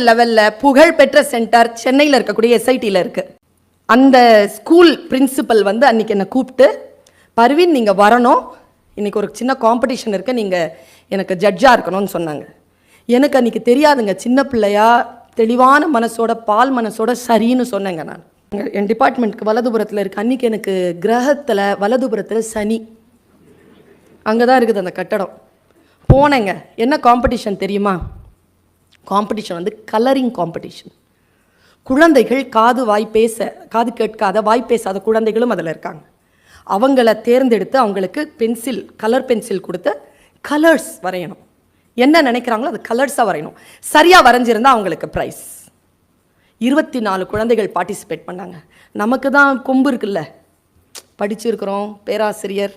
லெவல்ல புகழ்பெற்ற சென்டர் சென்னையில் இருக்கக்கூடிய எஸ்ஐடியில் இருக்கு. அந்த ஸ்கூல் பிரின்சிபல் வந்து அன்னைக்கு என்னை கூப்பிட்டு, பர்வீன் நீங்கள் வரணும், இன்னைக்கு ஒரு சின்ன காம்படிஷன் இருக்கு, நீங்கள் எனக்கு ஜட்ஜாக இருக்கணும்னு சொன்னாங்க. எனக்கு அன்னைக்கு தெரியாதுங்க, சின்ன பிள்ளையா தெளிவான மனசோட பால் மனசோட சரின்னு சொன்னேங்க. நான் என் டிபார்ட்மெண்ட்டுக்கு வலதுபுரத்தில் இருக்கு. அன்னைக்கு எனக்கு கிரகத்தில் வலதுபுரத்தில் சனி, அங்கே தான் இருக்குது அந்த கட்டடம். போனேங்க. என்ன காம்படிஷன் தெரியுமா? காம்படிஷன் வந்து கலரிங் காம்படிஷன். குழந்தைகள் காது கேட்காத வாய் பேசாத குழந்தைகளும் அதில் இருக்காங்க. அவங்கள தேர்ந்தெடுத்து அவங்களுக்கு கலர் பென்சில் கொடுத்து கலர்ஸ் வரையணும். என்ன நினைக்கிறாங்களோ அது கலர்ஸாக வரையணும். சரியாக வரைஞ்சிருந்தால் அவங்களுக்கு ப்ரைஸ். 24 குழந்தைகள் பார்ட்டிசிபேட் பண்ணாங்க. நமக்கு தான் கொம்பு இருக்குல்ல, படிச்சிருக்கிறோம், பேராசிரியர்,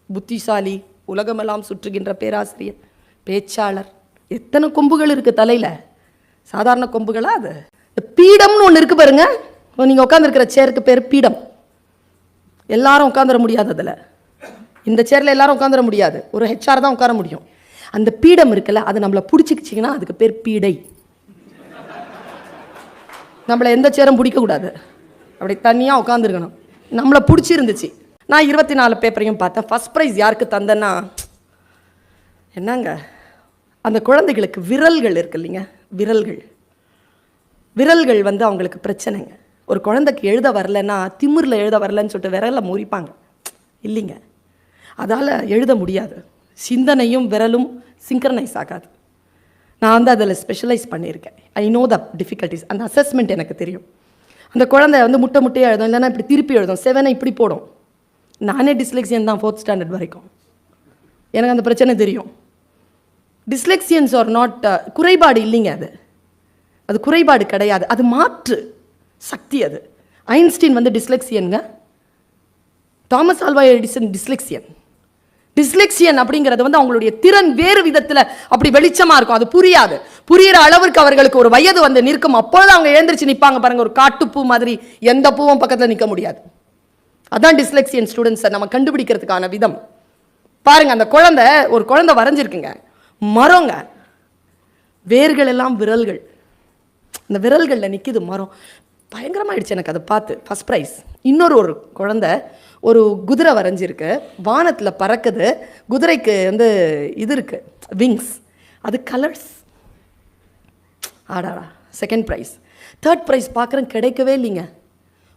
புத்திசாலி, உலகமெல்லாம் சுற்றுகின்ற பேராசிரியர், பேச்சாளர், எத்தனை கொம்புகள் இருக்குது தலையில். சாதாரண கொம்புகளா? அது பீடம்னு ஒன்று இருக்குது பாருங்க. நீங்கள் உட்காந்துருக்கிற சேருக்கு பேர் பீடம். எல்லாரும் உட்காந்துட முடியாது. அதில் இந்த சேரில் எல்லாரும் உட்காந்துட முடியாது. ஒரு ஹெச்ஆர் தான் உட்கார முடியும். அந்த பீடம் இருக்குல்ல, அது நம்மளை பிடிச்சிக்கிச்சிங்கன்னா அதுக்கு பேர் பீடை. நம்மளை எந்த சேரும் பிடிக்கக்கூடாது, அப்படி தனியாக உட்காந்துருக்கணும். நம்மளை பிடிச்சிருந்துச்சு. நான் 24 பேப்பரையும் பார்த்தேன். ஃபஸ்ட் ப்ரைஸ் யாருக்கு தந்தேன்னா, என்னங்க, அந்த குழந்தைகளுக்கு விரல்கள் இருக்கு இல்லைங்க, விரல்கள் வந்து அவங்களுக்கு பிரச்சனைங்க. ஒரு குழந்தைக்கு எழுத வரலன்னா, திமிரில் எழுத வரலன்னு சொல்லிட்டு விரலில் முறிப்பாங்க இல்லைங்க. அதால் எழுத முடியாது. சிந்தனையும் விரலும் சிங்க்ரனைஸ் ஆகாது. நான் வந்து அதில் ஸ்பெஷலைஸ் பண்ணியிருக்கேன். I know the difficulties. அந்த அசஸ்மெண்ட் எனக்கு தெரியும். அந்த குழந்தை வந்து முட்டையாக எழுதும், இல்லைன்னா இப்படி திருப்பி எழுதும், 7 இப்படி போடும். நானே டிஸ்லெக்சியன் தான் 4th ஸ்டாண்டர்ட் வரைக்கும். எனக்கு அந்த பிரச்சனை தெரியும். டிஸ்லெக்சியன்ஸ் ஆர் நாட் குறைபாடு இல்லைங்க. அது குறைபாடு கிடையாது, அது மாற்று சக்தி. அது ஐன்ஸ்டீன் வந்து டிஸ்லெக்சியனுங்க. தாமஸ் ஆல்வா எடிசன் டிஸ்லெக்சியன் அப்படிங்கிறது வந்து அவங்களுடைய திறன் வேறு விதத்தில் அப்படி வெளிச்சமாக இருக்கும். அது புரியாது. புரிகிற அளவிற்கு அவர்களுக்கு ஒரு வயது வந்து நிற்கும். அப்பொழுது அவங்க எழுந்திரிச்சு நிற்பாங்க பாருங்க, ஒரு காட்டுப்பூ மாதிரி. எந்த பூவும் பக்கத்தில் நிற்க முடியாது. அதான் டிஸ்லெக்சியன் ஸ்டூடெண்ட்ஸை நம்ம கண்டுபிடிக்கிறதுக்கான விதம் பாருங்க. அந்த ஒரு குழந்தை வரைஞ்சிருக்குங்க, மரங்க, வேர்கள் எல்லாம் விரல்கள். அந்த விரல்களில் நிற்கிது மரம். பயங்கரமாயிடுச்சு எனக்கு அதை பார்த்து. First prize. ஒரு குழந்தை ஒரு குதிரை வரைஞ்சிருக்கு, வானத்தில் பறக்குது. குதிரைக்கு வந்து இது இருக்குது, விங்ஸ், அது கலர்ஸ். ஆடாடா, செகண்ட் ப்ரைஸ். தேர்ட் ப்ரைஸ் பார்க்குறேன், கிடைக்கவே இல்லைங்க.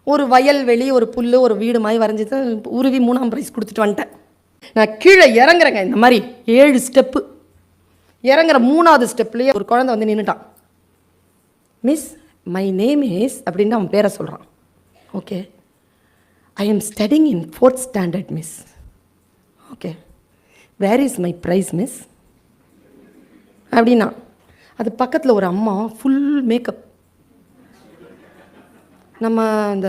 ஒரு வயல்வெளி, ஒரு புல், ஒரு வீடு மாதிரி வரைஞ்சிட்டு உருவி 3ஆம் ப்ரைஸ் கொடுத்துட்டு வந்துட்டேன். நான் கீழே இறங்குறேங்க, இந்த மாதிரி 7 ஸ்டெப்பு இறங்குற 3ஆவது ஸ்டெப்லேயே ஒரு குழந்தை வந்து நின்றுட்டான். மிஸ், மை நேம் இஸ் அப்படின்னு அவன் பேரை சொல்கிறான். Okay, I am studying in 4th standard miss. Okay, where is my prize miss அப்படின்னா, அது பக்கத்தில் ஒரு அம்மா ஃபுல் மேக்கப். நம்ம அந்த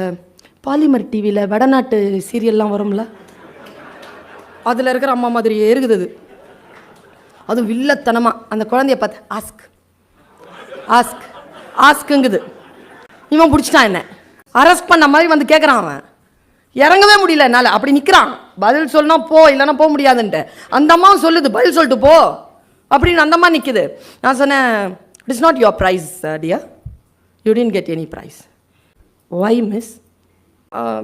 பாலிமர் டிவியில் வடநாட்டு சீரியல்லாம் வரும்ல, அதில் இருக்கிற அம்மா மாதிரியே இருக்குது. அதுவும் வில்லத்தனமாக அந்த குழந்தைய பார்த்து ஆஸ்க்குங்குது. இவன் பிடிச்சிட்டான், என்ன அரெஸ்ட் பண்ண மாதிரி வந்து கேட்குறான். அவன் இறங்கவே முடியல என்னால், அப்படி நிற்கிறான். பதில் சொல்லனா போ, இல்லைன்னா போக முடியாதுன்ட்டு. அந்த அம்மாவும் சொல்லுது, பதில் சொல்லிட்டு போ அப்படின்னு. அந்த அம்மா நிற்குது. நான் சொன்னேன், it is not your prize dear, you didn't get any prize. Why miss?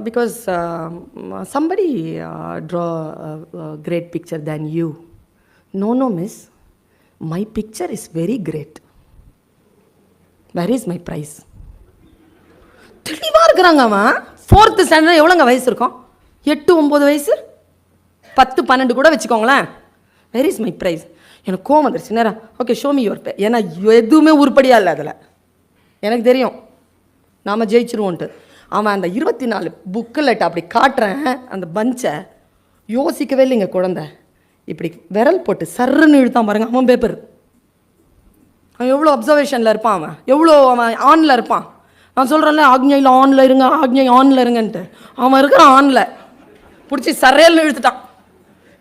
Because somebody draw a great picture than you. No miss, my picture is very great. Where is my prize? தெளிவாக இருக்கிறாங்க. அவன் 4th standard. எவ்வளோங்க வயசு இருக்கும்? 8, 9 வயசு, 10, 12 கூட வச்சுக்கோங்களேன். Where is my prize? எனக்கு கோவம் வந்துருச்சு நேரம். Okay, show me your pay. ஏன்னா எதுவுமே உருப்படியாக இல்லை அதில். எனக்கு தெரியும் நாம் ஜெயிச்சிருவோன்ட்டு. அவன் அந்த 24 புக்கில் அப்படி காட்டுறேன். அந்த பஞ்சை யோசிக்கவே இல்லைங்க குழந்தை. இப்படி விரல் போட்டு சர்ன்னு இழுத்தான் பாருங்க. அவன் பேப்பர். அவன் எவ்வளோ அப்சர்வேஷனில் இருப்பான், அவன் ஆனில் இருப்பான். நான் சொல்கிறேன்ல, ஆக்ஞையில் ஆனில் இருங்கன்ட்டு. அவன் இருக்கிறான் ஆனில். பிடிச்சி சரையல்னு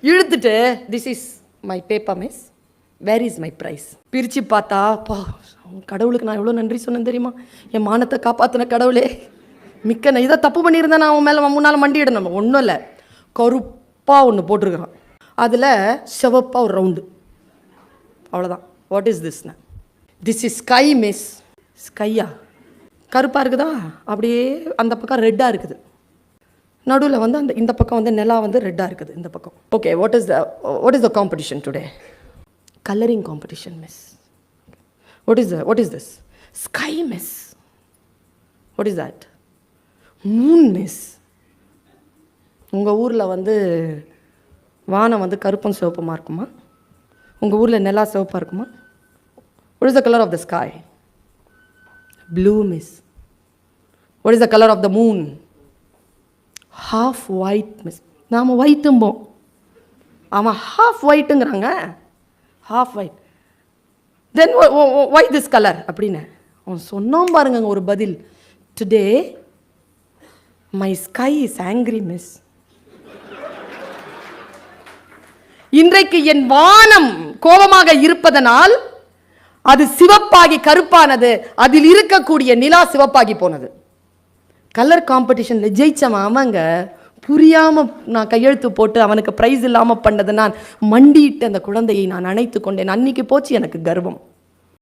இழுத்துட்டு this is my paper miss, where is my prize. பிரித்து பார்த்தா, கடவுளுக்கு நான் எவ்வளோ நன்றி சொன்னேன் தெரியுமா? என் மானத்தை காப்பாற்றின கடவுளே, மிக்க நான் இதை தப்பு பண்ணியிருந்தேன். நான் அவன் மேலே முன்னால் மண்டியிடணும். ஒன்றும் இல்லை, கருப்பாக ஒன்று போட்டிருக்கிறான். அதில் சிவப்பாக ஒரு ரவுண்டு, அவ்வளோதான். வாட் இஸ் திஸ்னா? This is sky miss. ஸ்கையா கருப்பாக இருக்குதா, அப்படியே அந்த பக்கம் ரெட்டாக இருக்குது, நடுவில் வந்து அந்த இந்த பக்கம் வந்து நிலா வந்து ரெட்டாக இருக்குது இந்த பக்கம். Okay, what is the competition today? Colouring competition miss. What is this? Sky miss. What is that? Moon miss. உங்கள் ஊரில் வந்து வானம் வந்து கருப்பும் சிவப்புமா இருக்குமா? உங்கள் ஊரில் நிலா சிவப்பாக இருக்குமா? What is the colour of the sky? Blue miss. What is the color of the moon? Half white miss. நாம ஒயிட்டும்போம், அவன் half whiteங்கிறாங்க. half white. Then why this color அப்படின்னு அவன் சொன்னோம் பாருங்க ஒரு பதில். Today my sky is angry miss. இன்றைக்கு என் வானம் கோபமாக இருப்பதனால் அது சிவப்பாகி கருப்பானது, அதில் இருக்கக்கூடிய நிலா சிவப்பாகி போனது. கலர் காம்படிஷனில் ஜெயிச்சவன் அவங்க புரியாமல் நான் கையெழுத்து போட்டு அவனுக்கு ப்ரைஸ் இல்லாமல் பண்ணது நான் மண்டிட்டு அந்த குழந்தையை நான் அணைத்து கொண்டேன். அன்னைக்கு போச்சு எனக்கு கர்வம்.